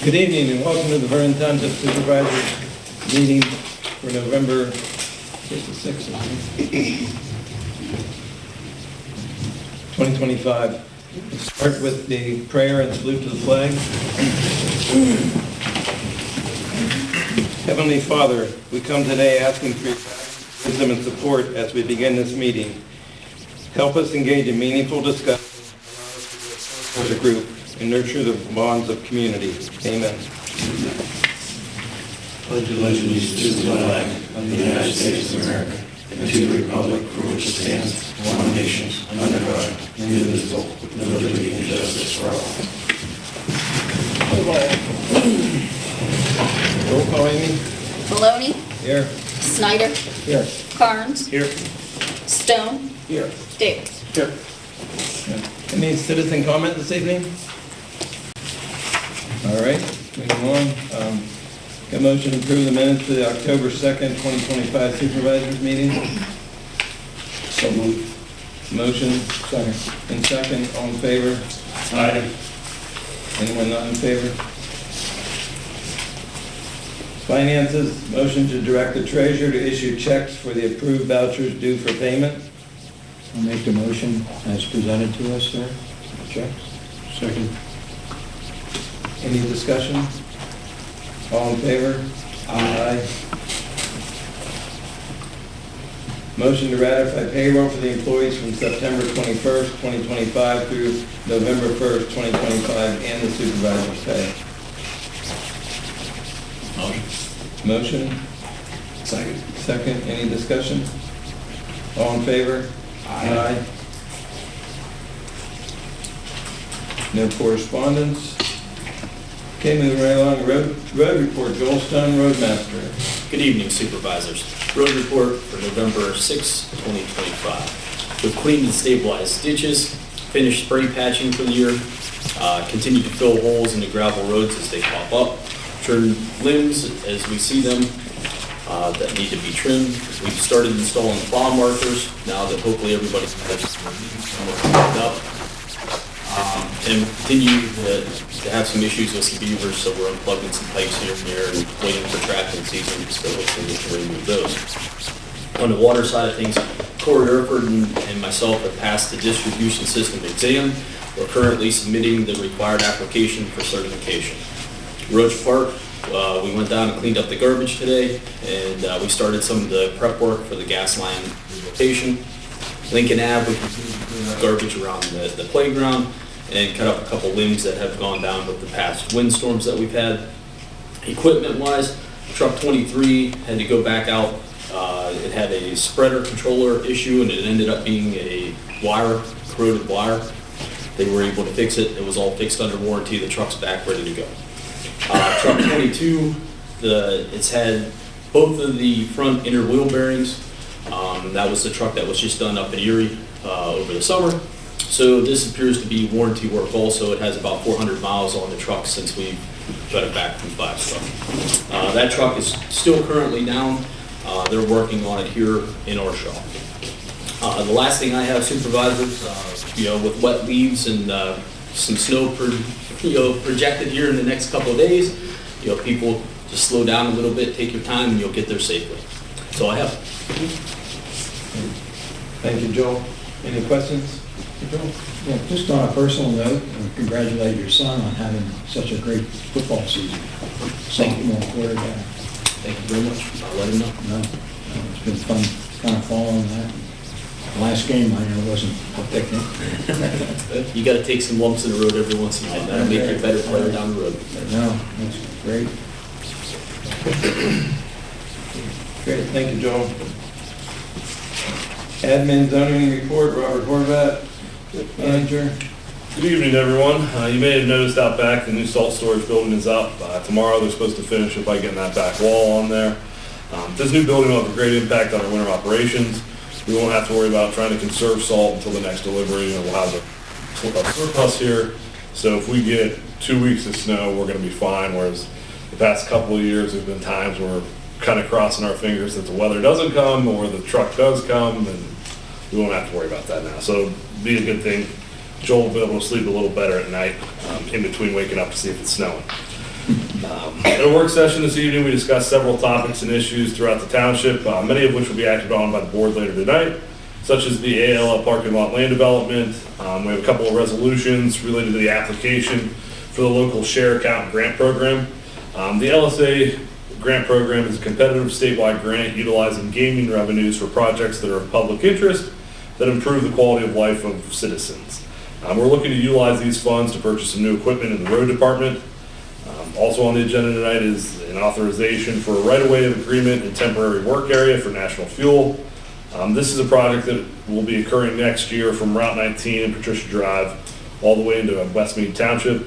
Good evening and welcome to the Vernon Township Supervisors meeting for November 6th, 2025. Let's start with the prayer and salute to the flag. Heavenly Father, we come today asking for your wisdom and support as we begin this meeting. Help us engage in meaningful discussion as a group and nurture the bonds of community. Amen. Pledge allegiance to the flag of the United States of America and to the republic for which it stands, one nation, under God, indivisible, with liberty and justice for all. Roll call, Amy. Maloney, Here. Snyder, Here. Carnes, Here. Stone, Here. Davis. Here. Any citizen comment this evening? All right, moving on. A motion to approve the minutes for the October 2nd, 2025 Supervisors meeting. So moved. Motion. Second. And second, all in favor? Aye. Anyone not in favor? Finances, motion to direct the treasurer to issue checks for the approved vouchers due for payment. I'll make the motion as presented to us there. Checks. Second. Any discussion? All in favor? Aye. Motion to ratify payroll for the employees from September 21st, 2025 through November 1st, 2025 and the supervisor's pay. Motion? Second. Second, any discussion? All in favor? Aye. No correspondence? Okay, moving right along, road report, Joel Stone, Roadmaster. Good evening, Supervisors. Road report for November 6, 2025. We've cleaned and stabilized ditches, finished spray patching for the year, continued to fill holes in the gravel roads as they pop up, trim limbs as we see them that need to be trimmed. We've started installing plow markers now that hopefully everybody's up. And continue to have some issues with some beavers, so we're unplugging some pipes here and there and waiting for tracking season, so hopefully we can remove those. On the water side of things, Corey Erford and myself have passed the distribution system exam. We're currently submitting the required application for certification. Roach Park, we went down and cleaned up the garbage today, and we started some of the prep work for the gas line relocation. Lincoln Ave, we continue to clean up garbage around the playground and cut up a couple limbs that have gone down with the past windstorms that we've had. Equipment-wise, truck 23 had to go back out. It had a spreader controller issue, and it ended up being a wire, corroded wire. They were able to fix it. It was all fixed under warranty. The truck's back ready to go. Truck 22, it's had both of the front inner wheel bearings. That was the truck that was just done up in Erie over the summer. So this appears to be warranty work also. It has about 400 miles on the truck since we got it back from 5-star. That truck is still currently down. They're working on it here in our shop. The last thing I have, Supervisors, with wet leaves and some snow projected here in the next couple of days, people just slow down a little bit, take your time, and you'll get there safely. That's all I have. Thank you, Joel. Any questions? Joel? Yeah, just on a personal note, congratulate your son on having such a great football season. Sophomore quarterback. Thank you very much. I'll let him know. No, it's been fun kind of following that. The last game, I know, wasn't a picnic. You got to take some lumps in the road every once in a while. That'll make you a better player down the road. No, that's great. Great, thank you, Joel. Admin zoning report, Robert Horvat, manager. Good evening, everyone. You may have noticed out back the new salt storage building is up. Tomorrow they're supposed to finish it by getting that back wall on there. This new building will have a great impact on our winter operations. We won't have to worry about trying to conserve salt until the next delivery, and we'll have a surplus here. So if we get 2 weeks of snow, we're going to be fine, whereas the past couple of years there's been times where we're kind of crossing our fingers that the weather doesn't come or the truck does come, and we won't have to worry about that now. So it'll be a good thing. Joel will be able to sleep a little better at night in between waking up to see if it's snowing. In a work session this evening, we discussed several topics and issues throughout the township, many of which will be acted on by the board later tonight, such as the ALL parking lot land development. We have a couple of resolutions related to the application for the local share account grant program. The LSA grant program is a competitive statewide grant utilizing gaming revenues for projects that are of public interest that improve the quality of life of citizens. We're looking to utilize these funds to purchase some new equipment in the road department. Also on the agenda tonight is an authorization for a right-of-way agreement and temporary work area for National Fuel. This is a project that will be occurring next year from Route 19 and Patricia Drive all the way into Vernon Township.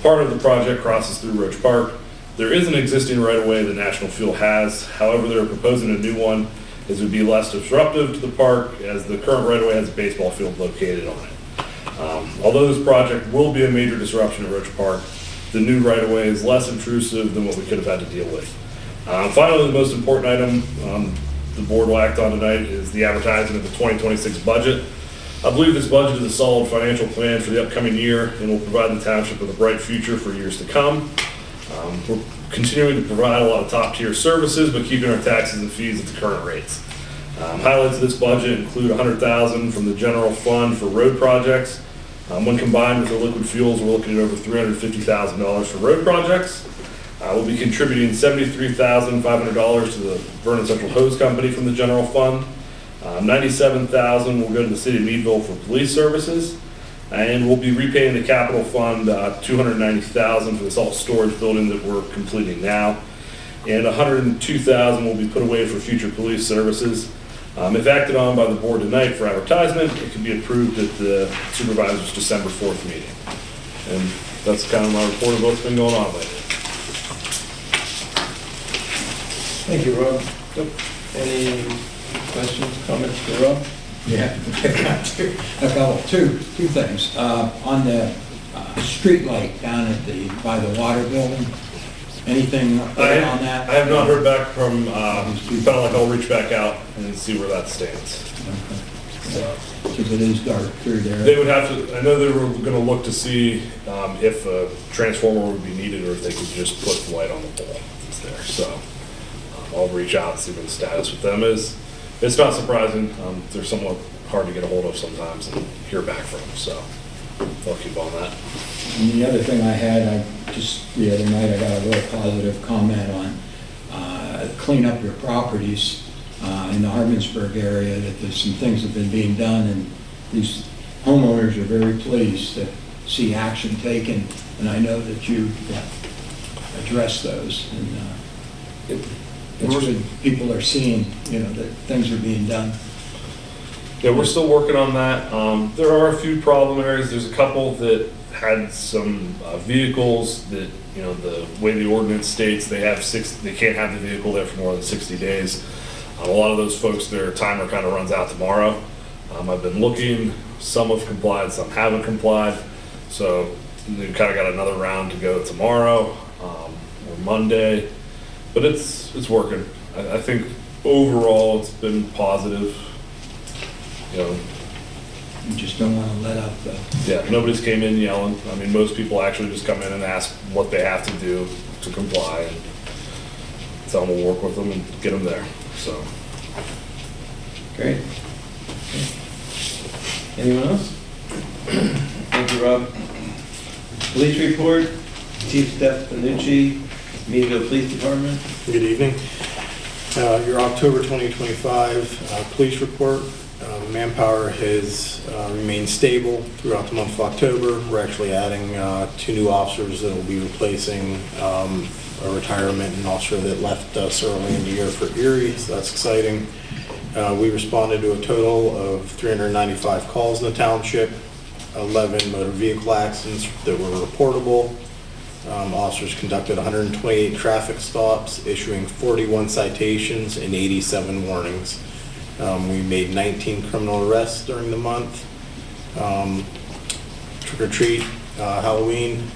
Part of the project crosses through Roach Park. There is an existing right-of-way that National Fuel has. However, they're proposing a new one as it would be less disruptive to the park as the current right-of-way has a baseball field located on it. Although this project will be a major disruption at Roach Park, the new right-of-way is less intrusive than what we could have had to deal with. Finally, the most important item the board will act on tonight is the advertising of the 2026 budget. I believe this budget is a solid financial plan for the upcoming year and will provide the township with a bright future for years to come. We're continuing to provide a lot of top-tier services, but keeping our taxes and fees at the current rates. Highlights of this budget include $100,000 from the general fund for road projects. When combined with the liquid fuels, we're looking at over $350,000 for road projects. We'll be contributing $73,500 to the Vernon Central Hose Company from the general fund. $97,000 will go to the city of Meadville for police services. And we'll be repaying the capital fund $290,000 for the salt storage building that we're completing now. And $102,000 will be put away for future police services. If acted on by the board tonight for advertisement, it can be approved at the Supervisors December 4th meeting. And that's kind of my report of what's been going on lately. Thank you, Rob. Any questions, comments for Rob? Yeah, two things. On the street light down at by the water building, anything update on that? I have not heard back from, felt like I'll reach back out and see where that stands. Because it is dark through there. They would have to, I know they were gonna look to see if a transformer would be needed or if they could just put the light on the pole that's there. So I'll reach out and see what the status with them is. It's not surprising. They're somewhat hard to get a hold of sometimes and hear back from, so I'll keep on that. And the other thing I had, the other night, I got a real positive comment on clean up your properties in the Harmonsburg area, that there's some things that have been being done, and these homeowners are very pleased to see action taken, and I know that you address those, and it's good people are seeing, that things are being done. Yeah, we're still working on that. There are a few problem areas. There's a couple that had some vehicles that, the way the ordinance states, they can't have the vehicle there for more than 60 days. A lot of those folks, their timer kind of runs out tomorrow. I've been looking, some have complied, some haven't complied. So we've kind of got another round to go tomorrow or Monday, but it's working. I think overall it's been positive. You just don't want to let up the... Yeah, nobody's came in yelling. I mean, most people actually just come in and ask what they have to do to comply, and tell them we'll work with them and get them there, so. Great. Anyone else? Thank you, Rob. Police report, Chief Stefanucci, Meadville Police Department. Good evening. Your October 2025 police report. Manpower has remained stable throughout the month of October. We're actually adding 2 new officers that will be replacing a retirement, an officer that left us early in the year for Erie, so that's exciting. We responded to a total of 395 calls in the township, 11 motor vehicle accidents that were reportable. Officers conducted 128 traffic stops, issuing 41 citations and 87 warnings. We made 19 criminal arrests during the month. Trick or treat, Halloween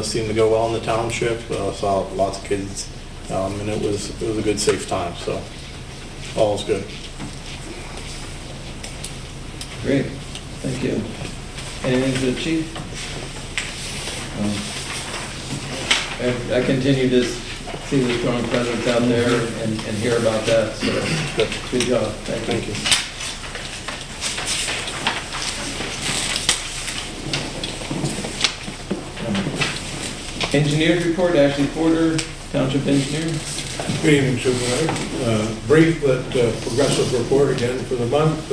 seemed to go well in the township. Saw lots of kids, and it was a good, safe time. So all is good. Great, thank you. Anything for the chief? I continue to see the strong presence out there and hear about that, so good job. Thank you. Engineers report, Ashley Porter, Township Engineer. Good evening, Supervisor. Brief but progressive report again for the month.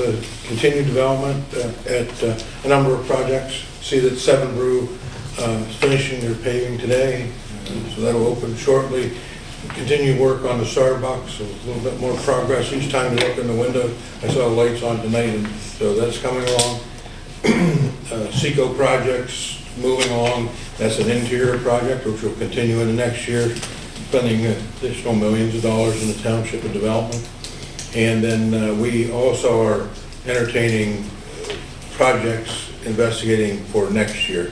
Continued development at a number of projects. See that Seven Brew is finishing their paving today, so that'll open shortly. Continue work on the Starbucks, so a little bit more progress each time you look in the window. I saw the lights on tonight, and so that's coming along. Seco projects moving along. That's an interior project which will continue into next year, spending additional millions of dollars in the township and development. And then we also are entertaining projects investigating for next year.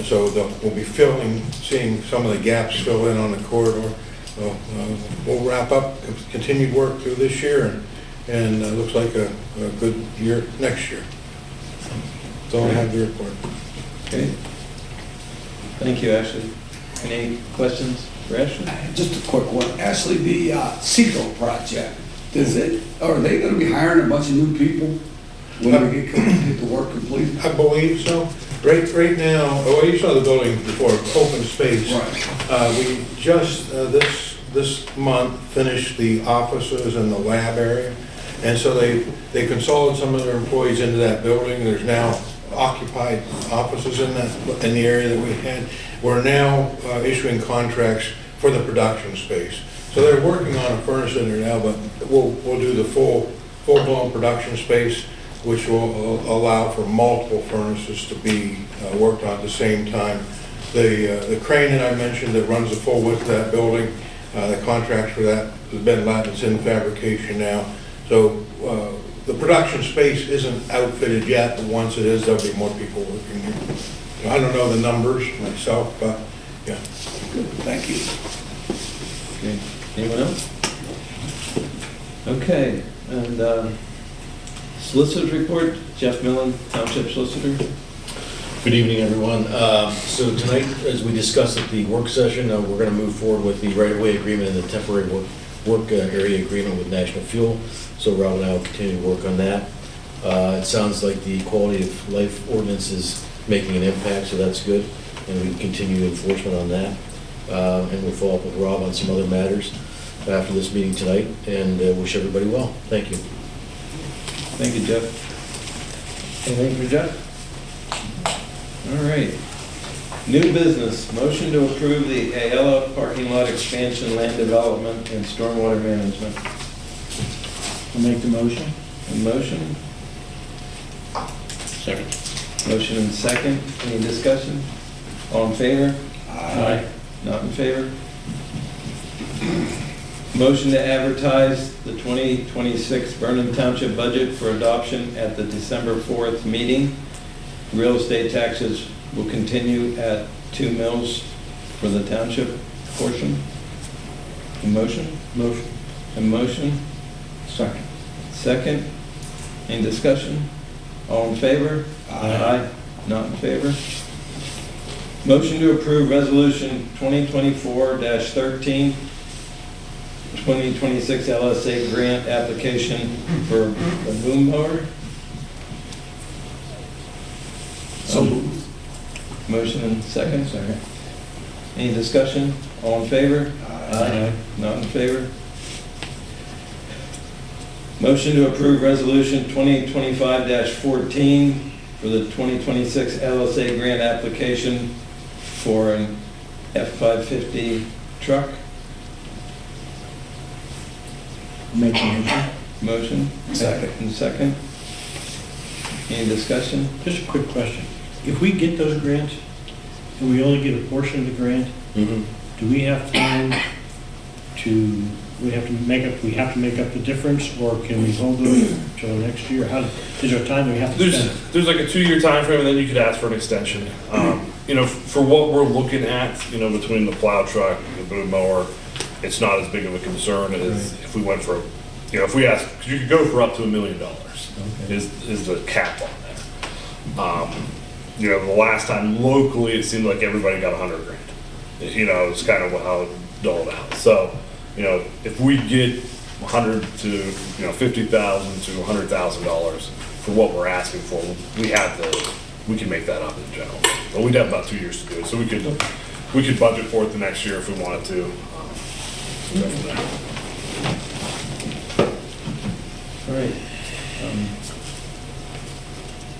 So we'll be seeing some of the gaps fill in on the corridor. So we'll wrap up continued work through this year, and looks like a good year next year. That's all I have to report. Okay. Thank you, Ashley. Any questions for Ashley? Just a quick one. Ashley, the Seco project, are they gonna be hiring a bunch of new people when we get the work completed? I believe so. Right now, well, you saw the building before, open space. Right. We just, this month, finished the offices and the lab area. And so they consolidated some of their employees into that building. There's now occupied offices in the area that we had. We're now issuing contracts for the production space. So they're working on a furnace in there now, but we'll do the full-blown production space, which will allow for multiple furnaces to be worked on at the same time. The crane that I mentioned that runs the full width of that building, the contract for that has been let. It's in fabrication now. So the production space isn't outfitted yet, but once it is, there'll be more people working there. So I don't know the numbers myself, but yeah. Good, thank you. Okay. Anyone else? Okay, and solicitor's report, Jeff Millen, Township Solicitor. Good evening, everyone. So tonight, as we discussed at the work session, we're going to move forward with the right-of-way agreement and the temporary work area agreement with National Fuel. So Rob and I will continue to work on that. It sounds like the quality of life ordinance is making an impact, so that's good. And we continue enforcement on that. And we'll follow up with Rob on some other matters after this meeting tonight, and wish everybody well. Thank you. Thank you, Jeff. Anything for Jeff? All right. New business, motion to approve the Ayala parking lot expansion, land development, and stormwater management. I'll make the motion. A motion? Second. Motion and second. Any discussion? All in favor? Aye. Not in favor? Motion to advertise the 2026 Vernon Township budget for adoption at the December 4th meeting. Real estate taxes will continue at 2 mills for the township portion. A motion? Motion. A motion? Second. Second. Any discussion? All in favor? Aye. Not in favor? Motion to approve resolution 2024-13, 2026 LSA grant application for a boom mower. So moved. Motion and second. Second. Any discussion? All in favor? Aye. Not in favor? Motion to approve resolution 2025-14 for the 2026 LSA grant application for an F-550 truck. Make the motion. Motion. Second. And second. Any discussion? Just a quick question. If we get those grants and we only get a portion of the grant, do we have time to, we have to make up the difference, or can we hold those till next year? Is there a time we have to spend? There's like a 2-year time frame, and then you could ask for an extension. For what we're looking at, between the plow truck, the boom mower, it's not as big of a concern as if we went for, if we asked, because you could go for up to $1 million is the cap on that. The last time locally, it seemed like everybody got $100,000. You know, it's kind of how it doled out. So, you know, if we get 100 to, you know, $50,000 to $100,000 for what we're asking for, we can make that up in general. But we'd have about 2 years to do it, so we could budget for it the next year if we wanted to. Go from there. All right.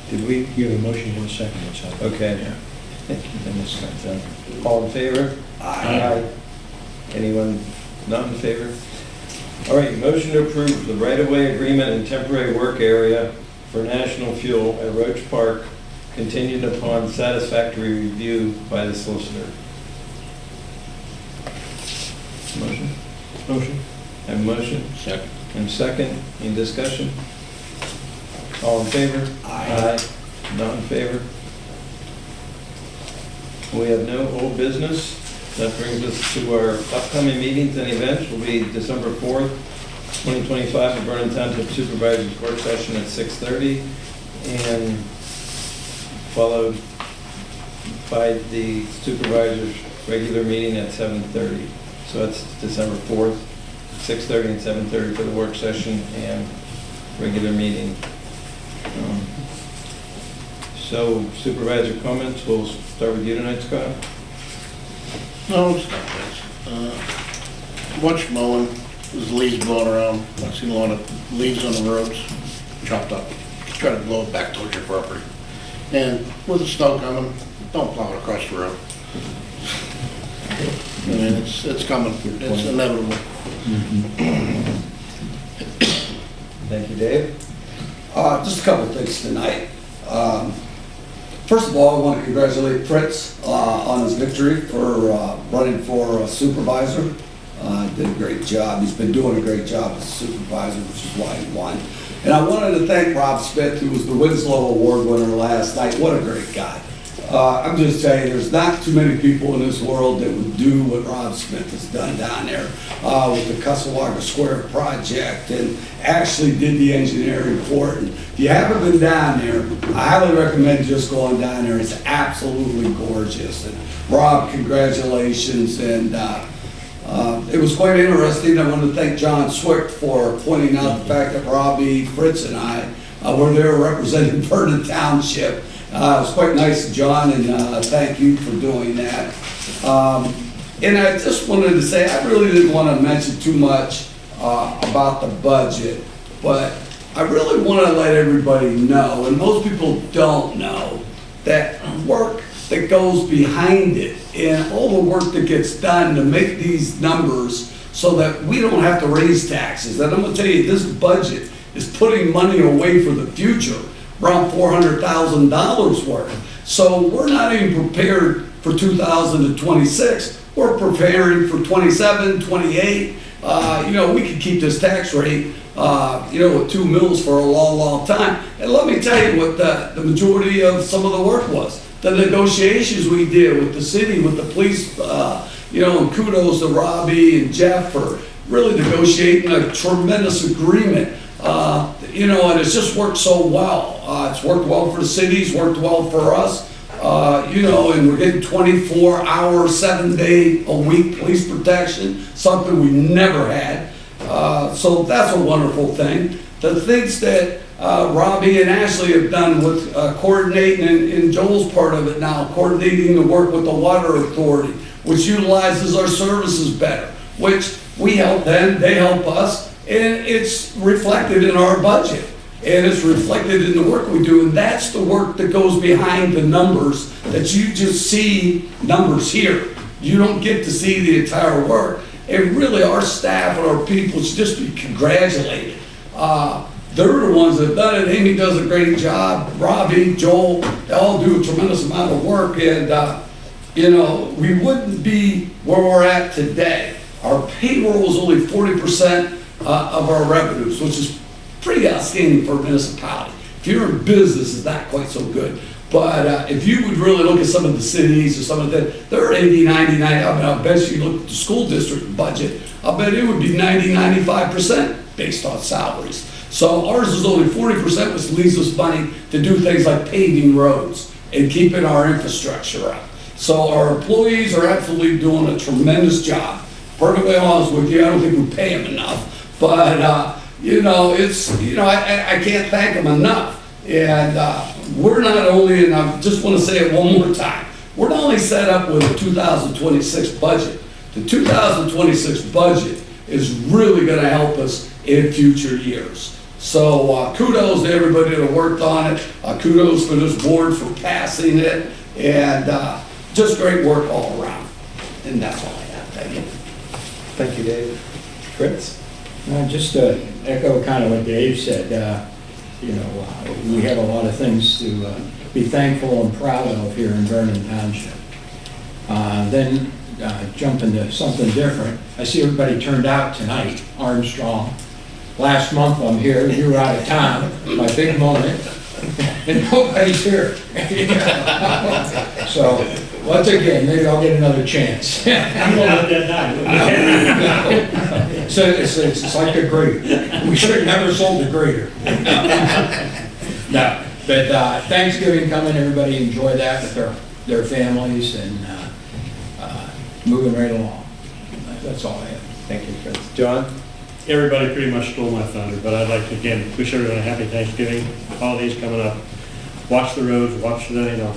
Did we? You have a motion in a second, it's up. Okay. Then it's got done. All in favor? Aye. Anyone not in favor? All right, motion to approve the right-of-way agreement and temporary work area for National Fuel at Roach Park, contingent upon satisfactory review by the solicitor. Motion? Motion? Have a motion? Second. And second, any discussion? All in favor? Aye. Not in favor? We have no old business. That brings us to our upcoming meetings and events. Will be December 4th, 2025, at Vernon Township Supervisors Work Session at 6:30, and followed by the Supervisors regular meeting at 7:30. So that's December 4th, 6:30 and 7:30 for the work session and regular meeting. So supervisor comments, we'll start with you tonight, Scott. No, it's not this. Watch mowing, there's leaves blowing around. I've seen a lot of leaves on the roads, chopped up. Try to blow it back towards your property. And with the snow coming, don't plow it across the road. I mean, it's coming, it's inevitable. Thank you, Dave. Just a couple of things tonight. First of all, I want to congratulate Fritz on his victory for running for supervisor. Did a great job. He's been doing a great job as a supervisor, which is why he won. And I wanted to thank Rob Smith, who was the Winslow Award winner last night. What a great guy. I'm just saying, there's not too many people in this world that would do what Rob Smith has done down there with the Cussawaga Square project, and actually did the engineering for it. And if you haven't been down there, I highly recommend just going down there. It's absolutely gorgeous. And Rob, congratulations. And it was quite interesting. I want to thank John Swick for pointing out the fact that Robbie, Fritz, and I were there representing Vernon Township. It was quite nice of John, and thank you for doing that. And I just wanted to say, I really didn't want to mention too much about the budget, but I really want to let everybody know, and most people don't know, that work that goes behind it and all the work that gets done to make these numbers so that we don't have to raise taxes. And I'm going to tell you, this budget is putting money away for the future, around $400,000 worth. So we're not even prepared for 2026. We're preparing for 27, 28. You know, we could keep this tax rate, you know, with 2 mills for a long, long time. And let me tell you what the majority of some of the work was. The negotiations we did with the city, with the police, you know, and kudos to Robbie and Jeff for really negotiating a tremendous agreement. You know, and it's just worked so well. It's worked well for the city, it's worked well for us. You know, and we're getting 24-hour, 7-day-a-week police protection, something we never had. So that's a wonderful thing. The things that Robbie and Ashley have done with coordinating, and Joel's part of it now, coordinating the work with the Water Authority, which utilizes our services better, which we help them, they help us, and it's reflected in our budget. And it's reflected in the work we do, and that's the work that goes behind the numbers that you just see numbers here. You don't get to see the entire work. And really, our staff and our people should just be congratulated. They're the ones that have done it. Amy does a great job. Robbie, Joel, they all do a tremendous amount of work. And, you know, we wouldn't be where we're at today. Our payroll is only 40% of our revenues, which is pretty outstanding for a municipality. If you're in business, it's not quite so good. But if you would really look at some of the cities or some of that, they're 80, 99. I mean, I bet you look at the school district budget, I bet it would be 90, 95% based on salaries. So ours is only 40%, which leaves us money to do things like paving roads and keeping our infrastructure up. So our employees are absolutely doing a tremendous job. Perfectly honest with you, I don't think we pay them enough, but, I can't thank them enough. And we're not only, and I just want to say it one more time, we're not only set up with a 2026 budget. The 2026 budget is really going to help us in future years. So kudos to everybody that worked on it. Kudos for this board for passing it. And just great work all around. And that's all I have. Thank you. Thank you, Dave. Fritz? Just to echo kind of what Dave said, we have a lot of things to be thankful and proud of here in Vernon Township. Then jump into something different. I see everybody turned out tonight, Armstrong. Last month I'm here, you were out of town, my big moment, and nobody's here. So, once again, maybe I'll get another chance. You won't let that die. So it's like a grader. We should have never sold a grader. No, but Thanksgiving coming, everybody enjoy that with their families and moving right along. That's all I have. Thank you, Fritz. John? Everybody pretty much stole my thunder, but I'd like to again wish everyone a happy Thanksgiving. Holidays coming up. Watch the roads,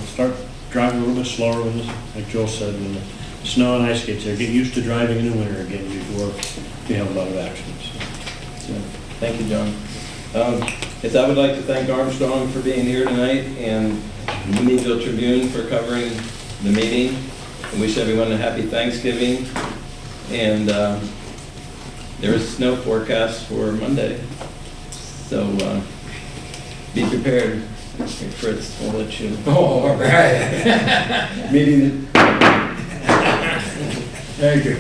start driving a little bit slower with us, like Joel said, when the snow and ice gets there. Get used to driving in the winter again before we have a lot of accidents. So, thank you, John. Yes, I would like to thank Armstrong for being here tonight and the Meadville Tribune for covering the meeting. I wish everyone a happy Thanksgiving. And there is a snow forecast for Monday. So be prepared. Fritz, I'll let you. Oh, all right. Meeting. Thank you.